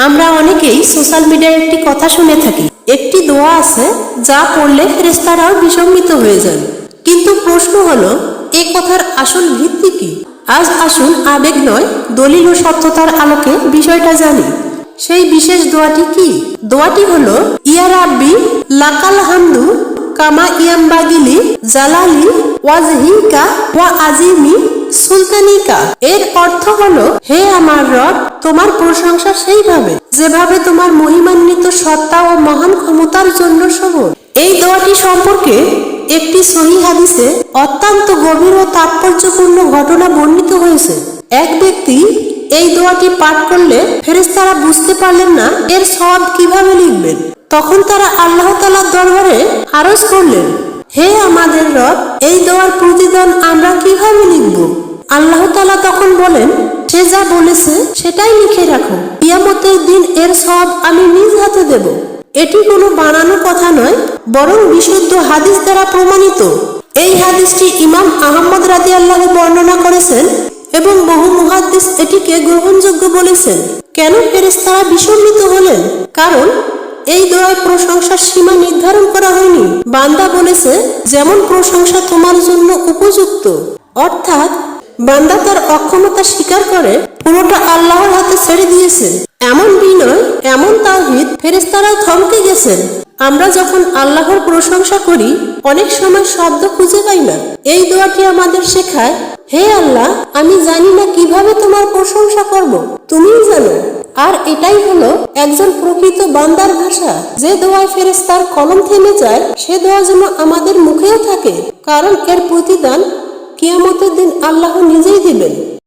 আমরা অনেকেই সোশ্যাল মিডিয়ায় একটি কথা শুনে থাকি, একটি দোয়া আছে যা পড়লে ফেরেশতারাও বিস্মিত হয়ে যান। কিন্তু প্রশ্ন হলো, এই কথার আসল ভিত্তি কি? আজ আসুন আবেগ নয়, দলিল ও সত্যতার আলোকে বিষয়টা জানি। সেই বিশেষ দোয়াটি কি? দোয়াটি হলো, ইয়া রাব্বি লাকাল হামদু কামা ইয়ামবাগিলি জালালি ওয়াজহিকা ওয়া আজিমি সুলতানিকা। এর অর্থ হলো, হে আমার রব, তোমার প্রশংসা সেইভাবে যেভাবে তোমার মহিমান্বিত সত্তা ও মহান ক্ষমতার জন্য সবর। এই দোয়াটি সম্পর্কে একটি সহিহ হাদিসে অত্যন্ত গভীর ও তাৎপর্যপূর্ণ ঘটনা বর্ণিত হয়েছে। এক ব্যক্তি এই দোয়াটি পাঠ করলে ফেরেশতারা বুঝতে পারলেন না এর সওয়াব কিভাবে লিখবেন। তখন তারা আল্লাহ তাআলার দরবারে আরজ করলেন, হে আমাদের রব, এই দোয়ার প্রতিদান আমরা কিভাবে লিখব? আল্লাহ তাআলা তখন বলেন, সে যা বলেছে সেটাই লিখে রাখো, কিয়ামতের দিন এর সওয়াব আমি নিজ হাতে দেব। এটি কোনো বানানো কথা নয়, বরং বিশুদ্ধ হাদিস দ্বারা প্রমাণিত। এই হাদিসটি ইমাম আহমদ রাদিয়াল্লাহু বর্ণনা করেছেন এবং বহু মুহাদ্দিস এটিকে গ্রহণযোগ্য বলেছেন। কেন ফেরেশতারা বিস্মিত হলেন? কারণ এই দোয়ায় প্রশংসার সীমা নির্ধারণ করা হয়নি। বান্দা বলেছে, যেমন প্রশংসা তোমার জন্য উপযুক্ত, অর্থাৎ বান্দা তার অক্ষমতা স্বীকার করে পুরোটা আল্লাহর হাতে ছেড়ে দিয়েছে। এমন বিনয়, এমন তাওহীদ, ফেরেশতারাও থমকে গেছেন। আমরা যখন আল্লাহর প্রশংসা করি অনেক সময় শব্দ খুঁজে পাই না। এই দোয়াটি আমাদের শেখায়, হে আল্লাহ, আমি জানি না কিভাবে তোমার প্রশংসা করব, তুমিই জানো। আর এটাই হলো একজন প্রকৃত বান্দার ভাষা। যে দোয়ায় ফেরেশতার কলম থেমে যায়, সে দোয়া যেন আমাদের মুখেও থাকে, কারণ এর প্রতিদান কিয়ামতের দিন আল্লাহ নিজেই দিবেন।